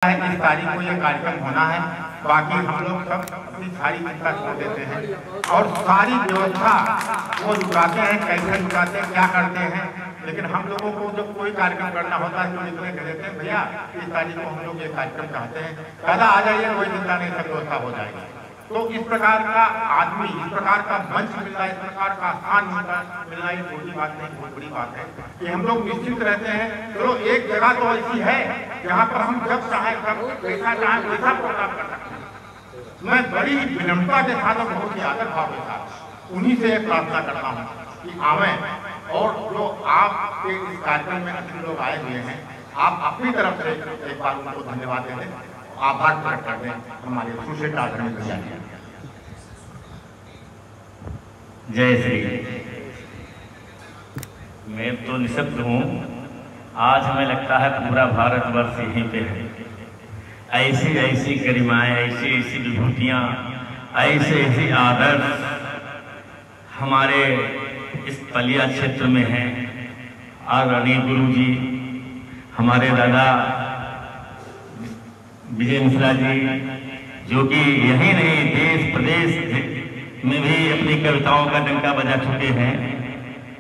इस तारीख को ये कार्यक्रम होना है। बाकी हम लोग सब अपनी सारी चिंता छोड़ देते हैं और सारी व्यवस्था वो जुटाते हैं, कैसे जुटाते हैं, क्या करते हैं। लेकिन हम लोगों को जब कोई कार्यक्रम करना होता है तो इतने कह देते हैं भैया इस तारीख को हम लोग ये कार्यक्रम चाहते हैं, पहला आ जाइए, कोई चिंता नहीं, सब व्यवस्था हो जाएगी। तो इस प्रकार का आदमी, इस प्रकार का मंच मिलना, इस प्रकार का स्थान मिलना ये छोटी बात नहीं, बहुत बड़ी बात है कि हम लोग निश्चित रहते हैं। चलो एक जगह तो ऐसी है जहाँ पर हम जब चाहे जब वैसा चाहे वैसा प्रोग्राम कर सकते हैं। मैं बड़ी विनम्रता के साथ और बहुत ही आदर भाव के साथ उन्हीं से प्रार्थना करता हूँ कि आवें और जो आपके इस कार्यक्रम में अतिथि लोग आए हुए हैं, आप अपनी तरफ से एक बार उनको धन्यवाद दे दें, आभार प्रकट कर दें हमारे सुश्री आदरणीय भैया जी। जय श्री। मैं तो निशब्द हूँ। आज हमें लगता है पूरा भारतवर्ष यहीं पे है। ऐसी ऐसी गरिमाएं, ऐसी ऐसी विभूतियाँ, ऐसे ऐसे आदर्श हमारे इस पलिया क्षेत्र में हैं। आदरणीय गुरु जी, हमारे दादा विजय मिश्रा जी, जो कि यही नहीं देश प्रदेश में भी अपनी कविताओं का डंका बजा चुके हैं।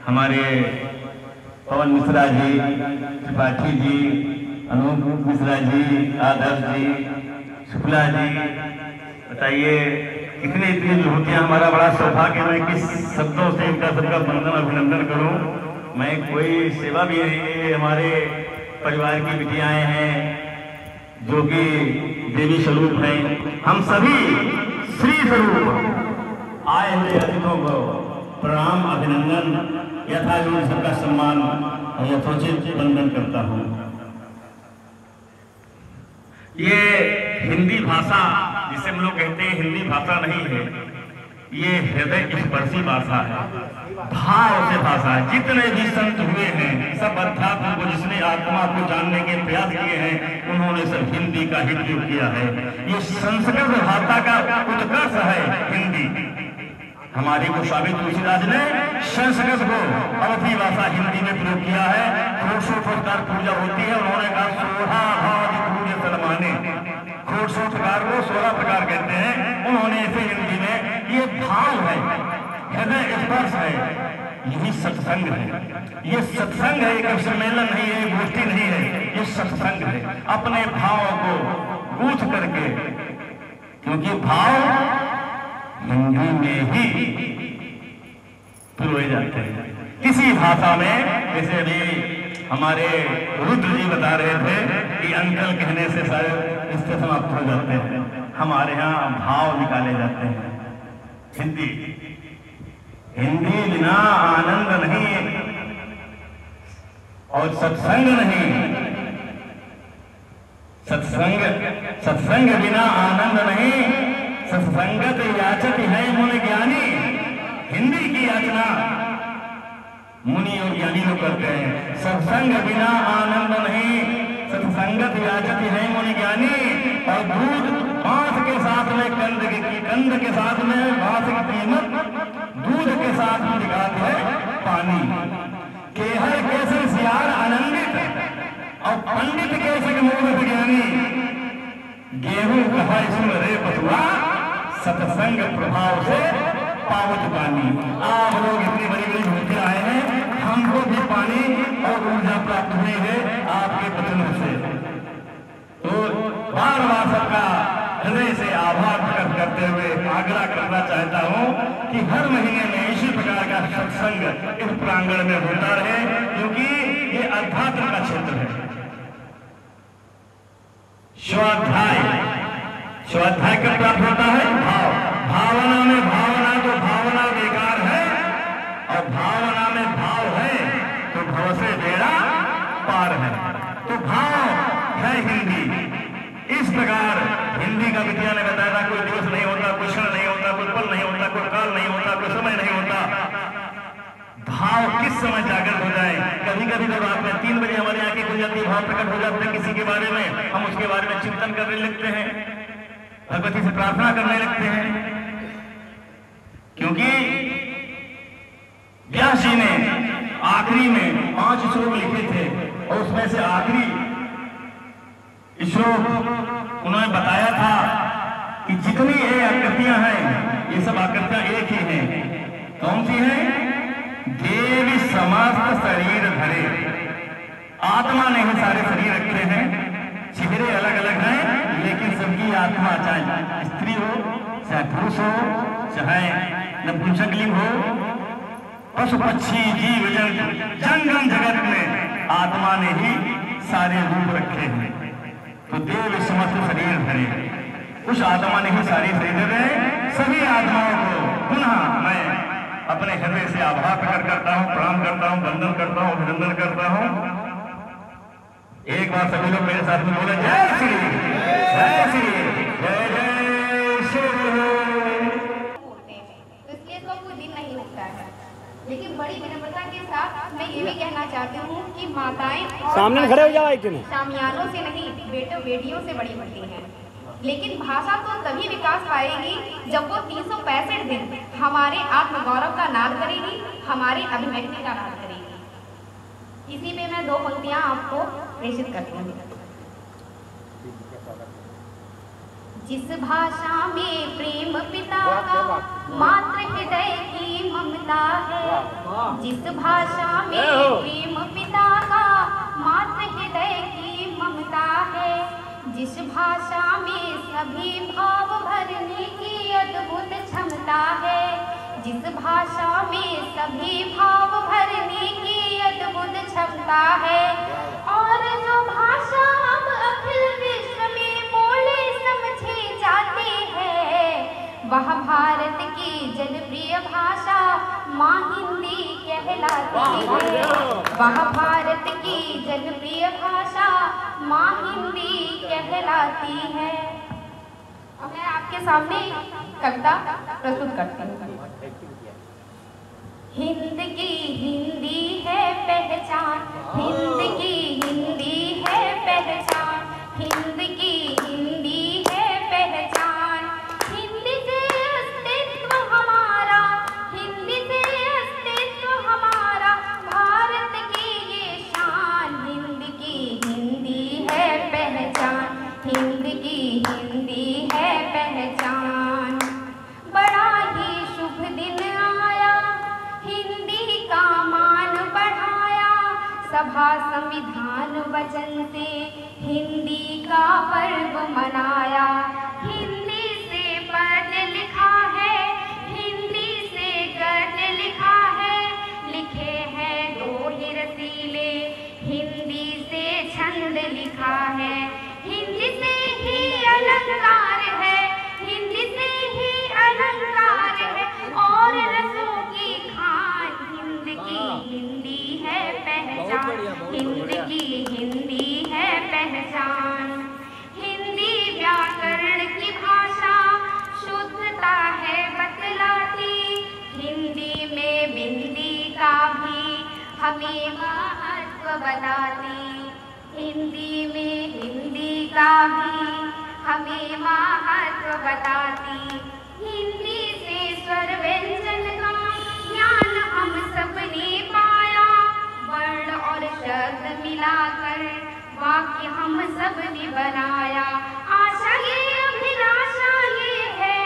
हमारे पवन मिश्रा जी, त्रिपाठी जी, अनूप मिश्रा जी, आदर्श जी, शुक्ला जी, बताइए कितनी इतनी विभूतियाँ। हमारा बड़ा सौभाग्य है, किस शब्दों से इनका सबका वंदन अभिनंदन करूं। मैं कोई सेवा भी नहीं, हमारे परिवार की बिटियाएं हैं जो कि देवी स्वरूप हैं। हम सभी श्री स्वरूप आए हुए अतिथियों को प्रणाम, अभिनंदन, यथायोग्य सबका सम्मान और यथोचित वंदन करता हूँ। ये हिंदी भाषा जिसे हम लोग कहते हैं हिंदी भाषा नहीं है, ये हृदय स्पर्शी भाषा है, भाव से भाषा है। जितने भी संत हुए हैं सब अध्यात्म को, जिसने आत्मा को जानने के प्रयास किए हैं, उन्होंने सब हिंदी का ही प्रयोग किया है। ये संस्कृत भाषा का उत्कर्ष है हिंदी। हमारे गोस्वामी तुलसीदास ने संस्कृत को अवधि भाषा हिंदी में प्रयोग किया है। 400 प्रकार पूजा होती है, उन्होंने कहा 16 भाव पूज्य सलमाने। 400 प्रकार को 16 प्रकार कहते हैं, उन्होंने इसे हिंदी में, ये भाव है, हृदय स्पर्श है, यही सत्संग है। ये सत्संग है, एक सम्मेलन नहीं है, गोष्ठी नहीं है, ये सत्संग है। अपने भाव को गूंथ करके, क्योंकि भाव हिंदी में ही पिरोए जाते हैं। किसी भाषा में, जैसे अभी हमारे रुद्र जी बता रहे थे कि अंकल कहने से शायद इससे समाप्त हो जाते हैं, हमारे यहाँ भाव निकाले जाते हैं। हिंदी बिना आनंद नहीं और सत्संग नहीं। सत्संग बिना आनंद नहीं। सत्संगत याचत है मुनि ज्ञानी। हिंदी की याचना मुनि और ज्ञानी लोग करते हैं। सत्संग बिना आनंद नहीं, सत्संगत याचत है मुनि ज्ञानी। और दूध बांस के साथ में कंद के साथ में बांस की कीमत दूध के साथ में दिखाते है पानी। केहर कैसे सियार आनंदित और पंडित कैसे मूर्ख ज्ञानी। गेहूं कहा सुन रे बथुआ, सत्संग प्रभाव से पावत पानी। आप लोग इतनी बड़ी बड़ी भूखे आए हैं, हमको भी पानी और ऊर्जा प्राप्त हुई है आपके वचनों से। तो बार बार सबका हृदय से आभार प्रकट करते हुए आग्रह करना चाहता हूँ कि हर महीने में इसी प्रकार का सत्संग इस प्रांगण में होता रहे, क्योंकि ये अध्यात्म का क्षेत्र है। स्वाध्याय कब प्राप्त होता है? भावना में भावना, तो भावना बेकार है, और भावना में भाव है तो भव से बेड़ा पार है। तो भाव है हिंदी। इस प्रकार हिंदी का विद्या ने बताया था, कोई दिवस नहीं होता, कोई क्षण नहीं होता, कोई पल नहीं होता, कोई काल नहीं होता, कोई समय नहीं होता। भाव किस समय जागृत हो जाए। कभी कभी तो रात में 3 बजे हमारी आंखें खुल जाती है, भाव प्रकट हो जाते हैं किसी के बारे में, हम उसके बारे में चिंतन करने लगते हैं, भगवती से प्रार्थना करने लगते हैं। क्योंकि व्यास जी ने आखिरी में 5 श्लोक लिखे थे और उसमें से आखिरी इसरो उन्होंने बताया था कि जितनी ये आकृतियां हैं ये सब आकृतियां एक ही हैं। कौन सी हैं? देवी समस्त शरीर धरे। आत्मा ने ही सारे शरीर रखे हैं, चेहरे अलग अलग हैं लेकिन सबकी आत्मा, चाहे स्त्री हो चाहे पुरुष हो चाहे नपुंसकलिंग हो, पशु पक्षी जीव जंतु जंगम जगत में आत्मा ने ही सारे रूप रखे हैं। तो देव समस्त शरीर धरे, उस आत्मा ने ही सारे शरीर धरे। सभी आत्माओं को पुनः मैं अपने हृदय से आभार प्रकट करता हूँ, प्रणाम करता हूँ, वंदन करता हूँ, अभिनंदन करता हूँ। एक बार सभी लोग मेरे साथ में बोले जय श्री, जय श्री, जय जय श्री। तो इसलिए इसका कोई दिन नहीं होता है, लेकिन बड़ी विनम्रता के साथ मैं ये भी कहना चाहती हूँ कि माताएं सामने खड़े हो जाओ, शामियानों से नहीं बेटों बेटियों से बड़ी होती हैं। लेकिन भाषा तो तभी विकास पाएगी जब वो 365 दिन हमारे आत्मगौरव का नाद करेगी, हमारी अभिव्यक्ति का नाद करेगी। इसी में मैं 2 पंक्तियां आपको प्रेषित करती हूँ। जिस भाषा में प्रेम पिता का मातृ हृदय की ममता है, जिस भाषा में प्रेम पिता का मातृ हृदय की ममता है, जिस भाषा में सभी भाव भरने की अद्भुत क्षमता है, जिस भाषा में सभी भाव भरने की अद्भुत क्षमता है, और जो भाषा अब अखिल विश्व में बोले समझे जाती है, वह भारत की जनप्रिय भाषा माँ हिंदी कहलाती है। वह भारत की जनप्रिय भाषा माँ हिंदी कहलाती है। अब मैं आपके सामने कविता प्रस्तुत करती हूँ। हिंद की हिंदी है पहचान, हिंद की हिंदी है पहचान, हिंद की हिंदी है पहचान। हिंदी से अस्तित्व हमारा, हिंदी से अस्तित्व हमारा, भारत की ये शान। हिंद की हिंदी है पहचान, हिंद की हिंदी है पहचान। बड़ा ही शुभ दिन आया, हिंदी का मान बढ़ाया, सभा संविधान वचन से हिंदी का पर्व मनाया। हिंदी से पद्य लिखा है, हिंदी से गद्य लिखा है, लिखे हैं दोहे रसीले, हिंदी से छंद लिखा है। हिंदी से ही अलंकार है, हिंदी से ही अलंकार है, और रसों की खान। हिंद की हिंदी है पहचान, हिंद की हिंदी है पहचान। हिंदी व्याकरण की भाषा शुद्धता है बतलाती, हिंदी में बिंदी का भी हमें महत्व बताती, हिंदी में हिंदी का भी हमें महत्व बताती। हिंदी से स्वर व्यंजन का ज्ञान हम सबने पाया, वर्ण और शब्द मिलाकर वाक्य हम सबने बनाया। आशा ये अभिलाषा ये है,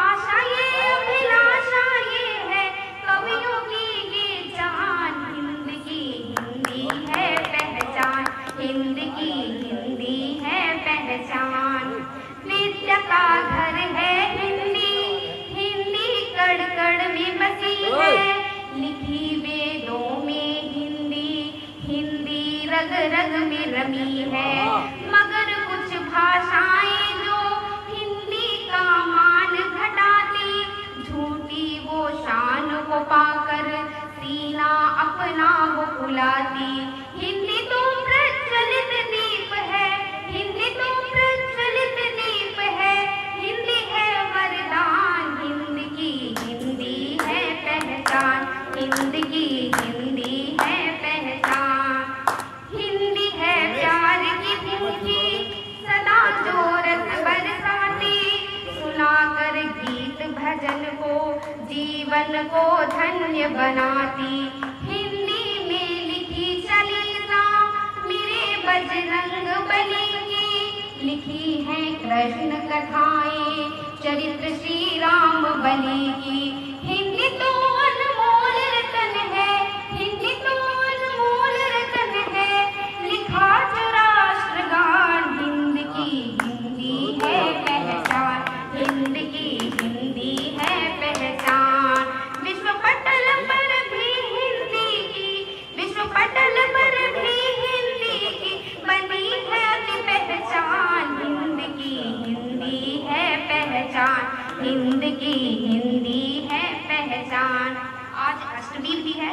आशा ये अभिलाषा ये है, कवियों की ये जान। हिंद की हिंदी है पहचान, हिंद की हिंदी है पहचान। विद्या का घर है हिंदी, हिंदी कड़ कड़ में बसी है, लिखी वेदों में हिंदी, हिंदी रग रग में रमी है। मगर कुछ भाषाएं जो हिंदी का मान घटाती, झूठी वो शान को पाकर सीना अपना वो फुलाती। हिंदी तो प्रचलित दीप है, हिंदी तो प्रचलित दीप है, हिंदी है वरदान। हिंद की हिंदी है पहचान, हिंद की हिंदी है पहचान। हिंदी है प्यार की भूखी सदा जो रस बरसाती, सुनाकर गीत भजन को जीवन को धन्य बनाती। हिंदी में लिखी चालीसा मेरे बजरंग बली की, लिखी हैं कृष्ण कथाएं, चरित्र श्री राम बलि की। हिंदी तो अनमोल रतन है, हिंदी तो अनमोल रतन है, लिखा जो राष्ट्रगान। हिंद की हिंदी है पहचान, हिंद की हिंदी है पहचान। विश्व पटल पर भी हिंदी की, विश्व पटल पर भी हिंदी की बनी है अति पहचान। हिंद की हिंदी है पहचान, हिंद की हिंदी है पहचान। आज अष्टमी भी है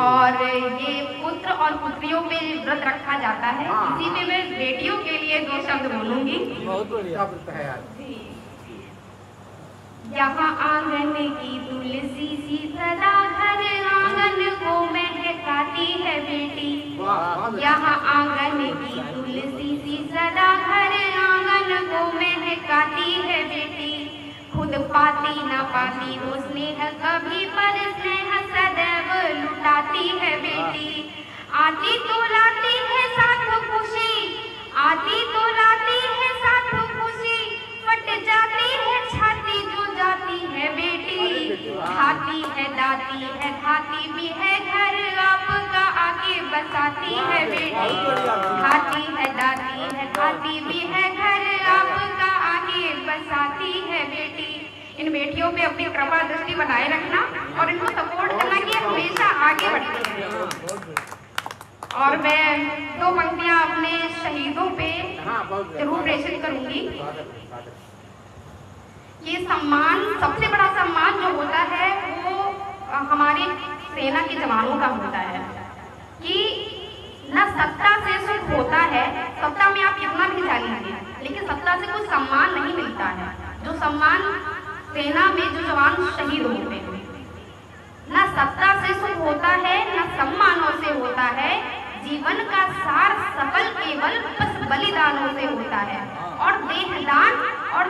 और ये पुत्र और पुत्रियों पे व्रत रखा जाता है। इसी पे मैं बेटियों के लिए 2 शब्द बोलूंगी। बहुत बढ़िया है यार। यहाँ आंगन की तुलसी सी सदा घर आंगन को महकाती है बेटी। यहाँ आंगन की तुलसी सी सदा घर आंगन को महकाती है बेटी। खुद पाती न पाती वो स्नेह कभी, पर स्नेह सदैव लुटाती है बेटी। आती तो लाती है साथ खुशी, आती तो लाती है साथ खुशी, फट जाती है छाती जो जाती है बेटी। खाती है दाती है खाती भी है घर आपका आके बसाती है बेटी। खाती है दाती है खाती भी है घर आपका आके बसाती है बेटी। इन बेटियों पे अपनी कृपा दृष्टि बनाए रखना और इनको सपोर्ट करना कि हमेशा आगे बढ़ती है। और मैं 2 पंक्तियां अपने शहीदों पे जरूर प्रेषित करूंगी। ये सम्मान, सबसे बड़ा सम्मान जो होता है वो हमारे सेना के जवानों का होता है कि न सत्ता से सुख होता है, सत्ता में आप कितना भी जा लीजिए, लेकिन सत्ता से कोई सम्मान नहीं मिलता है। जो सम्मान सेना में जो जवान शहीद होते हैं, न सत्ता से सुख होता है न सम्मानों से होता है, जीवन का सार सफल केवल बस बलिदानों से होता है। और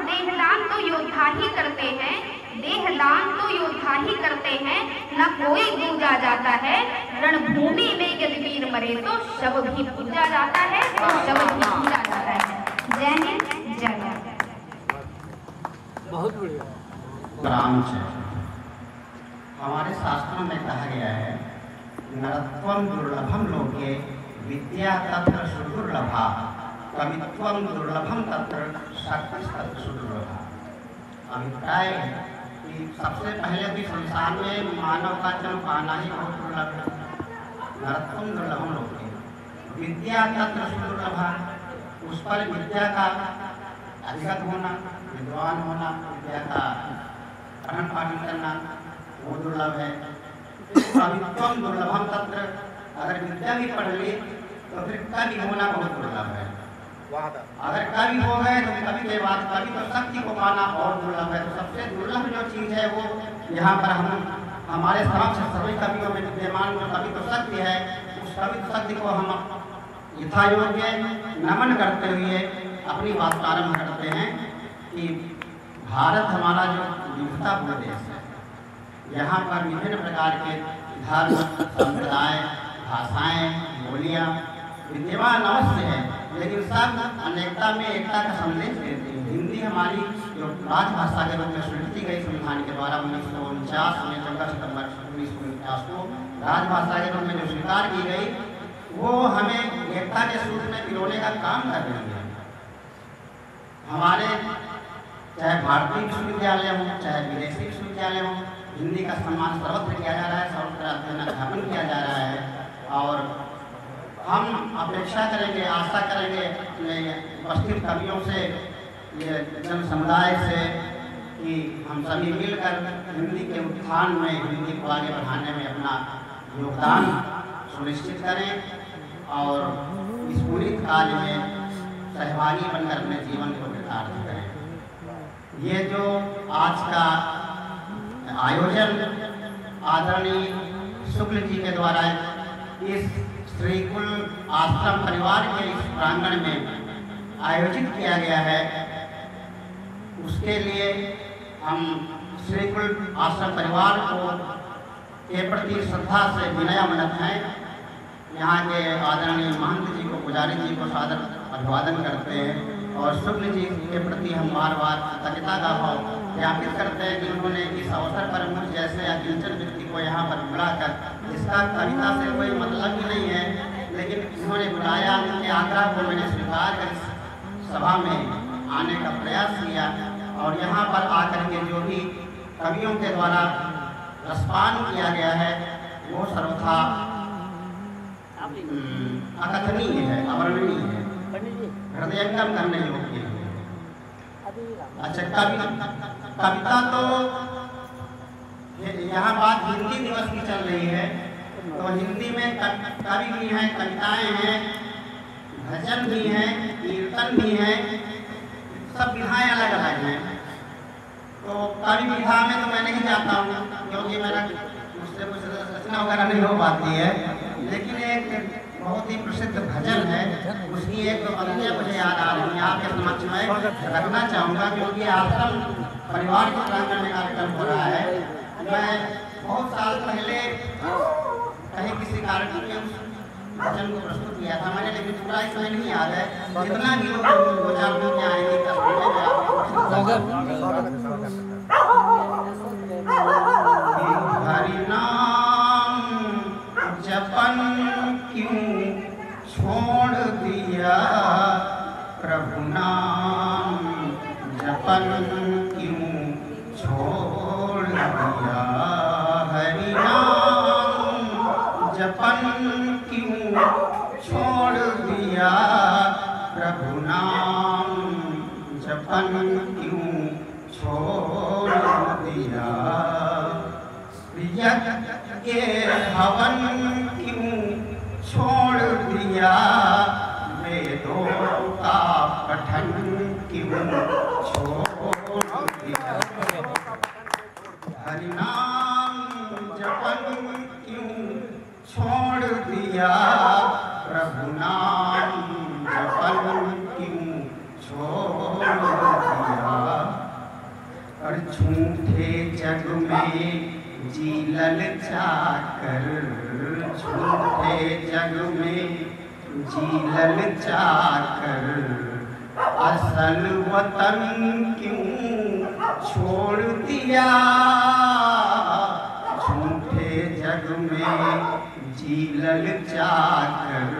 देहदान तो योद्धा ही करते हैं, देहदान तो योद्धा ही करते हैं, न कोई पूजा जाता है। रणभूमि में यदि वीर मरे तो शव भी पूजा जाता है, तो शव भी पूजा जाता है। जय हिंद, जय भारत। बहुत बढ़िया। हमारे शास्त्रों में कहा गया है, नरत्वम दुर्लभम लोके विद्या तत्र सुदुर्लभा, कवित्वम दुर्लभम तत्र शक्ति तत्र सुदुर्लभा। अभिप्राय है कि सबसे पहले भी संसार में मानव का जन्म पाना ही बहुत दुर्लभ है। नरत्वम दुर्लभम लोके विद्या तत्र सुदुर्लभा, उस पर विद्या का अधिगत होना, विद्वान होना, विद्या का पठन पाठन करना वो दुर्लभ है। कवित्वम दुर्लभम तत्र, अगर विद्या भी पढ़ ली तो फिर कवि होना बहुत दुर्लभ है। अगर कवि हो गए तो कवि के बाद कवि तो शक्ति को पाना और दुर्लभ है। तो सबसे दुर्लभ जो चीज़ है वो यहाँ पर हमारे समक्ष सभी कवियों में विद्यमान जो कवि तो शक्ति है, उस कवि शक्ति को हम यथायोग्य नमन करते हुए अपनी बात प्रारंभ करते हैं कि भारत हमारा जो विविधतापूर्ण देश है, यहाँ पर विभिन्न प्रकार के धर्म, संप्रदाय, भाषाएं, बोलियाँ विद्यमान अवश्य है, लेकिन सब अनेकता में एकता का संदेश देते हैं। हिंदी हमारी जो राजभाषा के रूप में स्वीकृति गई संविधान के द्वारा 1949 में 14 सितंबर 1949 को राजभाषा के रूप में जो स्वीकार की गई, वो हमें एकता के सूत्र में पिरोने का काम कर रही है। हमारे चाहे भारतीय विश्वविद्यालय हो, चाहे विदेशी विश्वविद्यालय हो, हिंदी का सम्मान सर्वत्र किया जा रहा है, सर्वत्र अध्यापन किया जा रहा है। और हम अपेक्षा करेंगे, आशा करेंगे उपस्थित कवियों से, ये जन समुदाय से कि हम सभी मिलकर हिंदी के उत्थान में, हिंदी को आगे बढ़ाने में अपना योगदान सुनिश्चित करें और इस पूरी कार्य में सहभागी बनकर अपने जीवन को कृतार्थ करें। ये जो आज का आयोजन आदरणीय शुक्ल जी के द्वारा इस श्रीकुल आश्रम परिवार के इस प्रांगण में आयोजित किया गया है, उसके लिए हम श्रीकुल आश्रम परिवार को के प्रति श्रद्धा से विनम्र हैं। यहाँ के आदरणीय महंत जी को, पुजारी जी को सादर अभिवादन करते हैं और शुक्ल जी के प्रति हम बार बार कृतज्ञता का भाव ज्ञापित करते हैं कि उन्होंने इस अवसर पर मुझ जैसे अकिंचन व्यक्ति को यहाँ पर बुलाकर, जिसका कविता से कोई मतलब ही नहीं है, लेकिन उन्होंने बुलाया, उनके आग्रह को मैंने स्वीकार कर सभा में आने का प्रयास किया और यहाँ पर आकर के जो भी कवियों के द्वारा रसपान किया गया है वो सर्वथा अकथनीय है, अवर्णनीय है, हृदयंगम करने योग्य है। अच्छा, कविता तो यहाँ बात हिंदी दिवस की चल रही है, तो हिंदी में कवि भी हैं, कविताएं हैं, भजन भी हैं, कीर्तन भी हैं, सब विधाएं अलग अलग हैं। तो कवि विधा में तो मैं नहीं जाता हूँ क्योंकि मेरा मुझसे कुछ रचना वगैरह नहीं हो पाती है, लेकिन एक बहुत ही प्रसिद्ध भजन है, उसकी एक पंक्तियाँ मुझे याद आ रही हैं, आपके समक्ष में रखना चाहूँगा क्योंकि आश्रम परिवार के प्रांगण में कार्यक्रम हो रहा है। मैं बहुत साल पहले कहीं किसी कार्यक्रम में उस भजन को प्रस्तुत किया था मैंने, लेकिन पूरा इसमें नहीं याद है, जितना भी दो चार दिन में आएंगे हरि नाम जपन क्यों छोड़ दिया, प्रभु नाम जपन क्यों छोड़ दिया, हरि नाम जपन क्यों छोड़ दिया, प्रभु नाम जपन क्यों छोड़ दिया, यज्ञ हवन क्यों छोड़ दिया, वेदों का पठन क्यों छोड़ दिया, हरि नाम जपन क्यों छोड़ दिया, प्रभु नाम जपन क्यों छोड़ दिया, और झूठे जग में जी ललचाकर, झूठे जग में जी ललचाकर, असल वतन क्यों छोड़ दिया, झूठे जग में जी ललचाकर,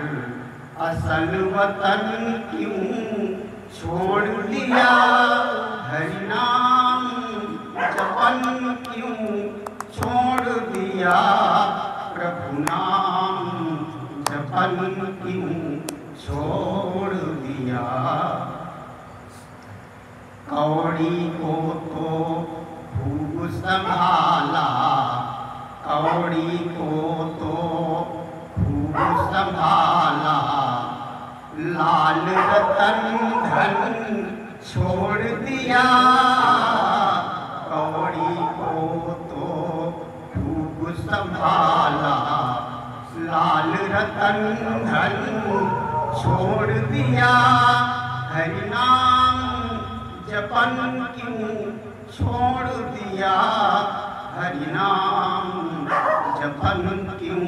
असल वतन क्यों छोड़ दिया, हरि नाम जपन क्यों छोड़ दिया, प्रभु नाम जपन क्यों छोड़ दिया, कौड़ी को तो खूब संभाला, कौड़ी को तो खूब संभाला, लाल रतन धन छोड़ दिया, कौड़ी को तो खूब संभाला, लाल रतन धन छोड़ दिया, हरि नाम जपन क्यों छोड़ दिया, हरि नाम जपन क्यों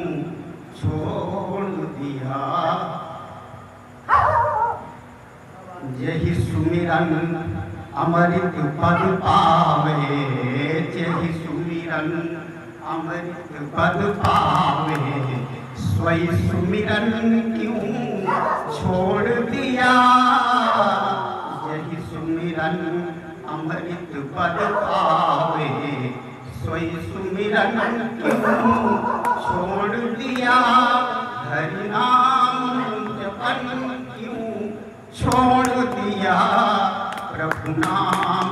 छोड़ दिया, यही सुमिरन अमृत पद पावे, यही सुमिरन अमृत पद पावे, स्वई सुमिरन क्यों छोड़ दिया, यही सुमिरन अमृत पद पावे, स्वई सुमिरन क्यों छोड़ दिया, हरि नाम जपन क्यों छोड़ दिया, प्रभु नाम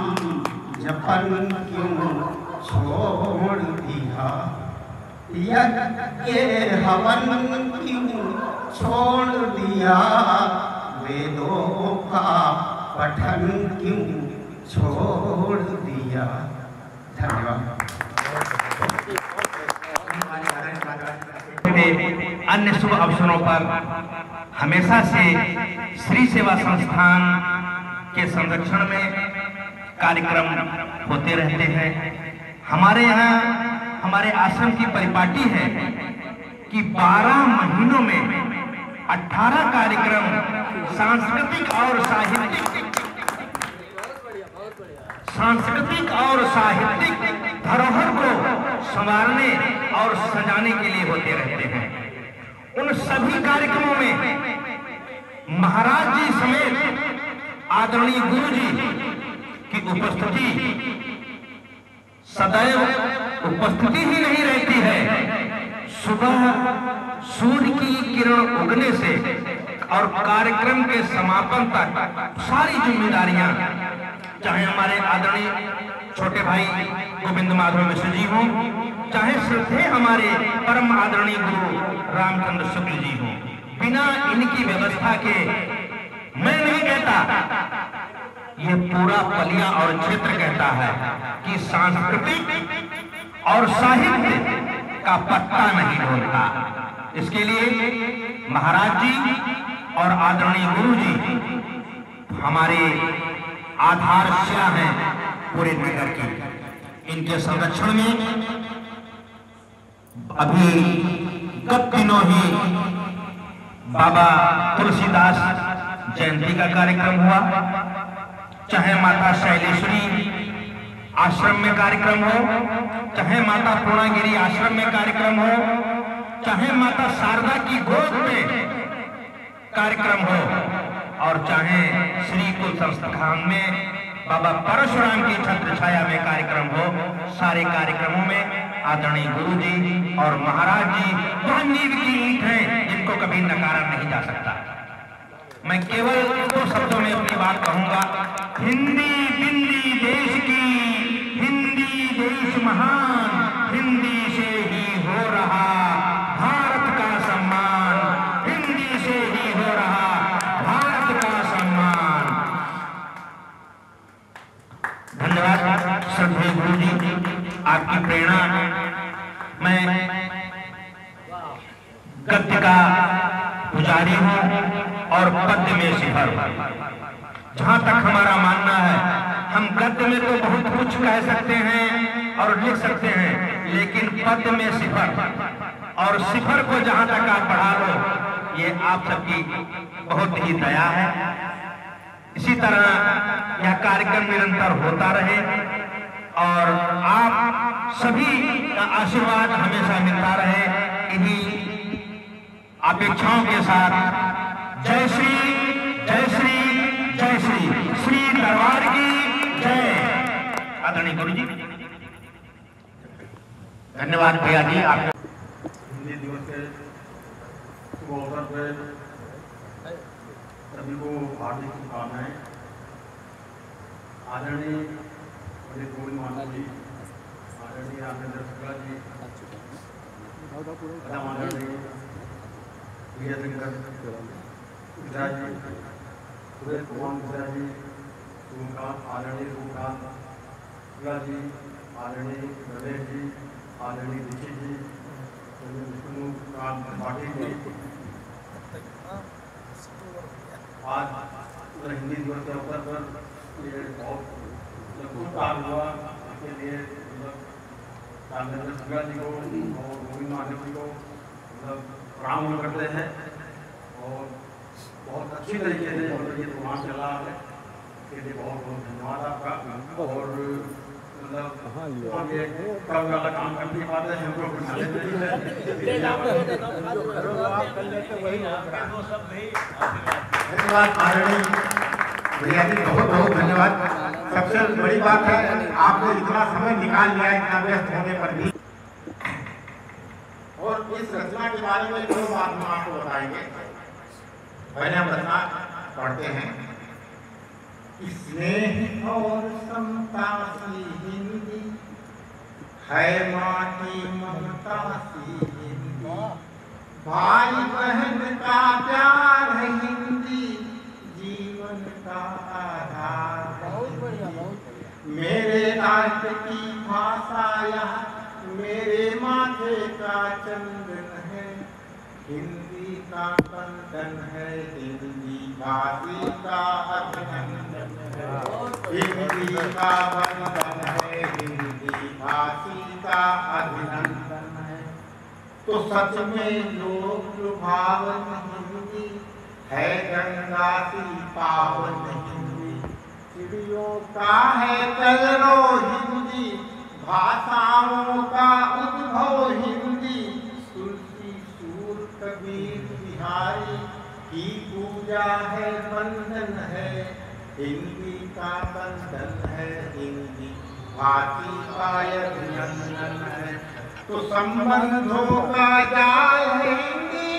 जपन क्यों छोड़ दिया, यज्ञ हवन क्यों छोड़ दिया, वेदों का पठन क्यों छोड़ दिया। धन्यवाद। अन्य शुभ अवसरों पर हमेशा से श्री सेवा संस्थान के संरक्षण में कार्यक्रम होते रहते हैं। हमारे यहाँ हमारे आश्रम की परिपाटी है कि 12 महीनों में 18 कार्यक्रम सांस्कृतिक और साहित्यिक सांस्कृतिक और साहित्यिक धरोहर को संवारने और सजाने के लिए होते रहते हैं। उन सभी कार्यक्रमों में महाराज जी समेत आदरणीय गुरु जी की उपस्थिति सदैव उपस्थिति ही नहीं रहती है। सुबह सूर्य की किरण उगने से और कार्यक्रम के समापन तक सारी जिम्मेदारियां, चाहे हमारे आदरणीय छोटे भाई गोविंद माधव मिश्र जी हों, चाहे श्रद्धेय हमारे परम आदरणीय गुरु रामचंद्र शुक्ल जी हों, बिना इनकी व्यवस्था के मैं नहीं कहता, ये पूरा पलिया और क्षेत्र कहता है कि सांस्कृतिक और साहित्य का पत्ता नहीं ढोलता। इसके लिए महाराज जी और आदरणीय गुरु जी हमारे आधारशिला हैं पूरे नगर की। इनके संरक्षण में अभी गत दिनों ही बाबा तुलसीदास जयंती का कार्यक्रम हुआ, चाहे माता शैलेश्वरी आश्रम में कार्यक्रम हो, चाहे माता पूर्णागिरी आश्रम में कार्यक्रम हो, चाहे माता शारदा की गोद में कार्यक्रम हो, और चाहे श्री कुल संस्थान में बाबा परशुराम की छत्र छाया में कार्यक्रम हो, सारे कार्यक्रमों में आदरणीय गुरु जी और महाराज जी वह नींव की ईंट है जिनको कभी नकारा नहीं जा सकता। मैं केवल 2 शब्दों में अपनी बात कहूंगा। हिंदी बिंदी देश की, हिंदी देश महान, हिंदी से ही हो रहा भारत का सम्मान, हिंदी से ही हो रहा भारत का सम्मान। धन्यवाद श्रद्धेय गुरु जी, आपकी प्रेरणा। मैं गद्य का पुजारी हूं और पद्य में सिफर। जहां तक हमारा मानना है, हम गद्य में तो बहुत कुछ कह सकते हैं और लिख सकते हैं, लेकिन पद्य में सिफर, और सिफर को जहां तक आप बढ़ा लो, ये आप सबकी बहुत ही दया है। इसी तरह यह कार्यक्रम निरंतर होता रहे और आप सभी का आशीर्वाद हमेशा मिलता रहे। इन्हीं अपेक्षाओं के साथ जय श्री जय श्री जय श्री श्री दरबार की जय। आदरणीय गुरु जी, धन्यवाद भैया जी। आप हिंदी दिवस के शुभ अवसर पर सभी को हार्दिक शुभकामनाएं। आदरणीय पंडित गोविंद माधव जी, आदरणीय रामचंद्र शुक्ला जी, आदरणीय विजय गुजरात जी, सुरेश कुमार गुजरात जी, आदरणीय सूर्यकांत शुक्ला जी, आदरणीय रमेश जी, आदरणीय दीक्षित जी, विष्णुकांत पाटिल जी। आज हिंदी दिवस के अवसर पर ये बहुत शुभ कार्य हुआ, इसके लिए रामचंद्र शुक्ला जी को और गोविंद माधव जी को प्रणाम करते हैं। और बहुत अच्छी तरीके से ये प्रोग्राम चला है, इसके लिए बहुत बहुत धन्यवाद आपका। और मतलब ये कल वाला काम कर नहीं पाते हैं, हमको धन्यवाद आदरणीय भैया जी, बहुत बहुत धन्यवाद। सबसे बड़ी बात है आपने इतना समय निकाल लिया इतना व्यस्त होने पर भी। और इस रचना के बारे में 2 बात हम आपको बताएंगे। पहले हम रचना पढ़ते हैं। स्नेह और समता सी हिंदी है, माटी ममता सी हिंदी, भाई बहन का प्यार है हिंदी, जीवन का आधार है हिंदी। मेरे राज्य की भाषा यह मेरे माथे का चंदन है, हिंदी का बंधन है, हिंदी भाषी का अभिनंदन है, हिंदी का बंधन है, हिंदी भाषी का अभिनंदन है। तो सच में लोक लुभावन हिंदी है, गंगा सी पावन हिंदी, चिड़ियों का है चलनो हिंदी, भाषाओं का उद्भव हिंदी। तुलसी सूर कबीर बिहारी की पूजा है, बंधन है, हिंदी का बंधन है, हिंदी भाषी का अभिनंदन है। तो संबंधों का जाल है हिंदी,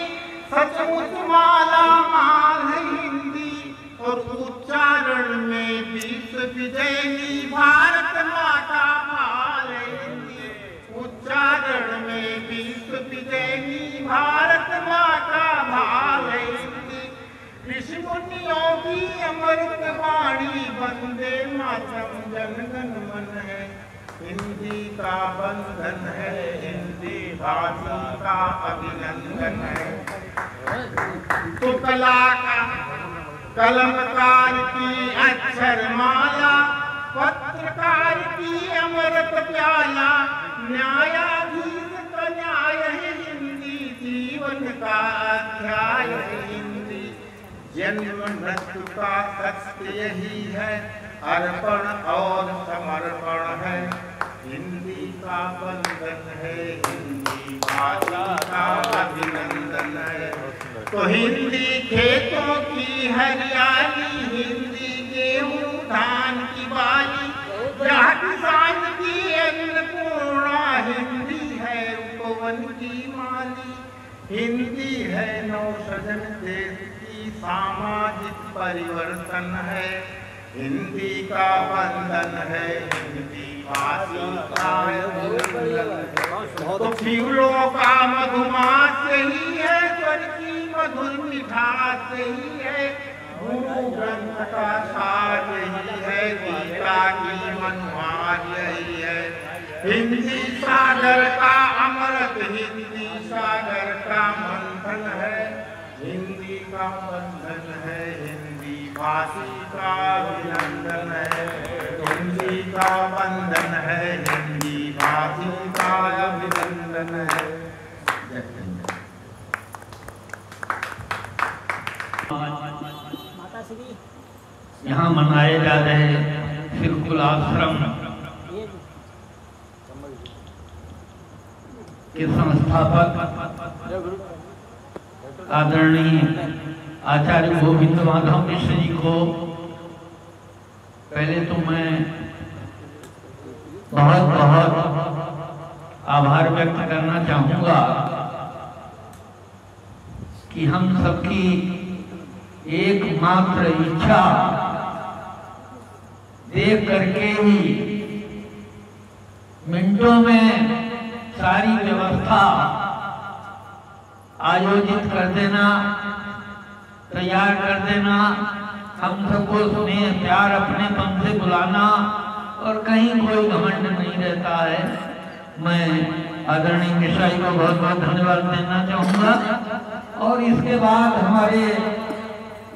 सचमुच माला माल है हिंदी। और उच्चारण में विश्व विजयनी भारत माँ का भाल है हिंदी। उच्चारण में विश्व विजयनी भारत माँ का भाल है हिंदी। ऋषि मुनियों की अमृत वाणी, वंदे मातरम जनगण मन है, हिंदी का बंधन है, हिंदी भाषा का अभिनंदन है। तो कला का कलमकार की अक्षर माला, पत्रकार की अमृत प्याला, न्यायाधीश का न्याय है हिंदी, जीवन का अध्याय है हिंदी। जन्म मृत्यु का सत्य यही है, अर्पण और समर्पण है, हिंदी का बंधन है, हिंदी भाषा का अभिनंदन है। तो हिंदी खेतों की हरियाली, हिंदी गेहूं धान की बाली, यह किसान की अन्नपूर्णा, हिंदी है उपवन की माली। हिंदी है नौसर्जन देश की, सामाजिक परिवर्तन है, हिंदी का बंधन है, हिंदी भाषी का अभिनंदन है। तो फूलों का मधुमास यही है, स्वर की मधुर मिठास यही है, गुरु ग्रंथ का सार यही है, गीता की मनोहार यही है। हिंदी सागर का अमृत, हिंदी सागर का मंथन है, हिंदी का बंधन है, हिंदी भाषी का अभिनंदन है, हिंदी का बंधन है, हिंदी भाषी का अभिनंदन है। यहाँ मनाए जा रहे सिरकुल आश्रम के संस्थापक आदरणीय आचार्य गोविंद माधव मिश्र जी को पहले तो मैं बहुत बहुत आभार व्यक्त करना चाहूँगा कि हम सबकी एकमात्र इच्छा देख करके ही मिनटों में सारी व्यवस्था आयोजित कर देना, तैयार कर देना, हम सबको स्नेह प्यार अपने मन से बुलाना और कहीं कोई घमंड नहीं रहता है। मैं आदरणीय मिश्रा जी को बहुत बहुत धन्यवाद देना चाहूँगा। और इसके बाद हमारे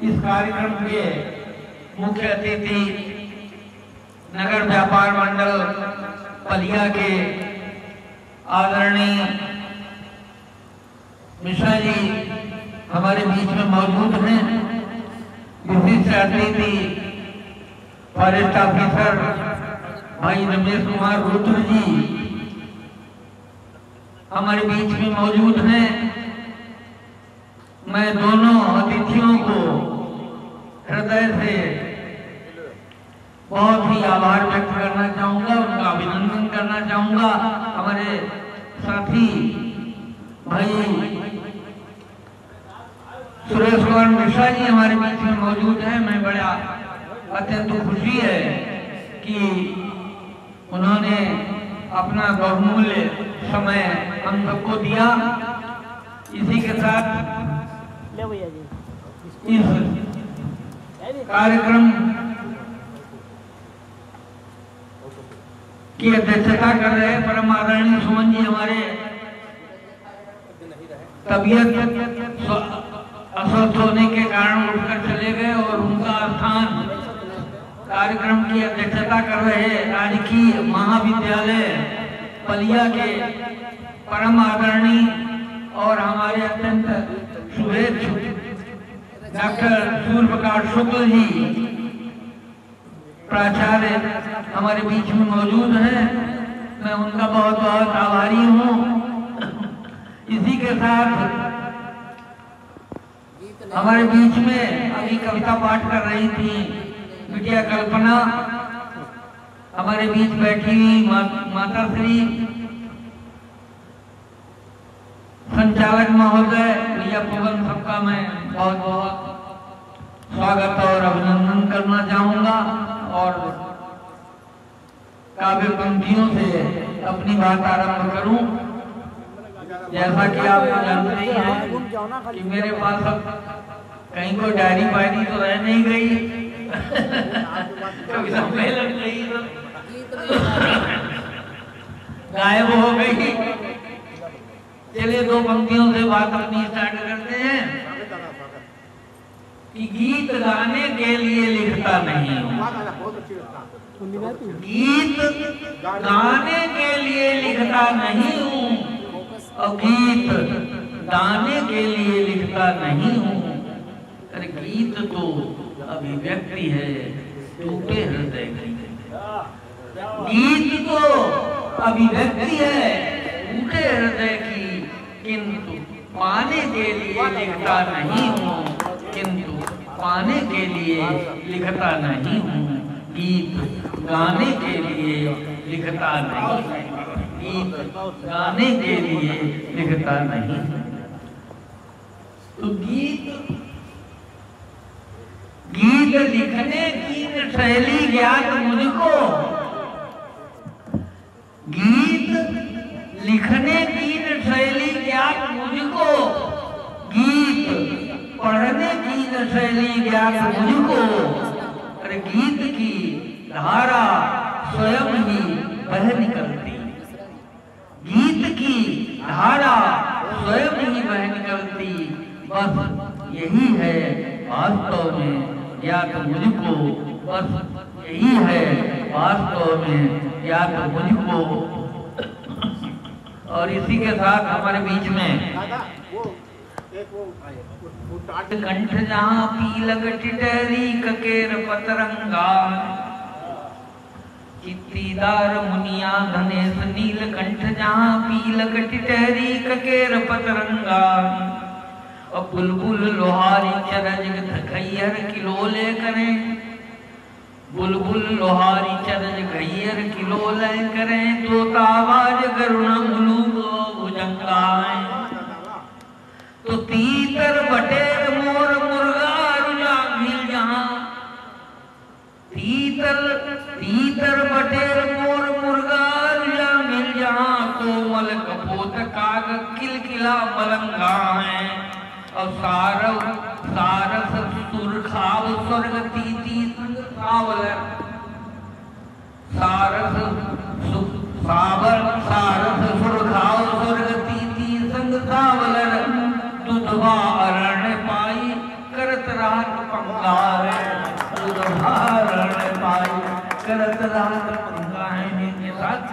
इस कार्यक्रम के मुख्य अतिथि नगर व्यापार मंडल पलिया के आदरणीय मिश्रा जी हमारे बीच में मौजूद हैं। विशिष्ट अतिथि फॉरेस्ट ऑफिसर भाई रमेश कुमार रुद्र जी हमारे बीच में मौजूद हैं। मैं दोनों अतिथियों को हृदय से बहुत ही आभार व्यक्त करना चाहूँगा, उनका अभिनंदन करना चाहूँगा। हमारे साथी भाई सुरेश कुमार मिश्रा जी हमारे बीच में मौजूद हैं। मैं बड़ा अत्यंत खुशी है कि उन्होंने अपना बहुमूल्य समय हम सबको दिया। इसी के साथ इस कार्यक्रम की अध्यक्षता कर रहे परम आदरणीय सुमन जी हमारे तबीयत अस्वस्थ होने के कारण उठकर चले गए और उनका स्थान कार्यक्रम की अध्यक्षता कर रहे राजकीय महाविद्यालय पलिया के परम आदरणीय और हमारे अत्यंत शुभेच्छुक डॉक्टर सूर्य प्रकाश शुक्ल जी प्राचार्य हमारे बीच में मौजूद हैं, मैं उनका बहुत बहुत आभारी हूँ। इसी के साथ हमारे बीच में अभी कविता पाठ कर रही थी बिटिया कल्पना, हमारे बीच बैठी हुई माता श्री संचालक महोदय भैया पवन, सबका मैं बहुत बहुत स्वागत और अभिनंदन करना चाहूंगा और काव्य पंक्तियों से अपनी बात आरंभ करूं। जैसा कि आप जानते ही हैं कि मेरे पास अब कहीं कोई डायरी वायरी तो रह नहीं गई, कभी सम्मेलन गई तो गायब हो गई। चलिए दो पंक्तियों से बात अपनी स्टार्ट करते हैं कि गीत गाने के लिए लिखता नहीं हूँ, गीत गाने के लिए लिखता नहीं हूँ और गीत गाने के लिए लिखता नहीं हूँ। अरे गीत तो अभिव्यक्ति है टूटे हृदय की, गीत तो अभिव्यक्ति है टूटे हृदय की, किंतु पाने के लिए लिखता नहीं हूँ, किंतु पाने के लिए लिखता नहीं हूँ। गीत गाने के लिए लिखता नहीं, गीत गाने के लिए लिखता नहीं। तो गीत लिखने की शैली ज्ञात मुझको, गीत लिखने की शैली ज्ञात मुझको, गीत पढ़ने की शैली ज्ञात मुझको। अरे गीत की धारा स्वयं ही बह निकलती, गीत की धारा स्वयं ही बह निकलती, बस यही है वास्तव में ज्ञात मुझको, बस यही है वास्तव में ज्ञात मुझको। और इसी के साथ हमारे बीच में कंठ जहाँ पीलग टिटहरी ककेर पतरंगा, चित्तीदार मुनिया धनेश नीलकंठ जहाँ पीलग टिटहरी ककेर पतरंगा, और बुलबुल लोहारी चरज खैयर किलोले करें, बुलबुल लोहारी चरज खैयर किलोले करें, तोता आवाज करुणा मुलूक भुजंगाएं, तो तीतर बटेर मोर मुर्गा रुजा मिल जहाँ, तीतर बटेर मोर मुर्गा रुजा मिल जहाँ, कोमल कपोत काग किलकिला मलंगा है, और सारस सुरखाव स्वर्ग तीती सावलर, सारस सुरखाव स्वर्ग तीती संग सावलर, दुधवा अरण्य पाई करत रात पंगार, दुधवा अरण्य पाई करत रात पंगार। के साथ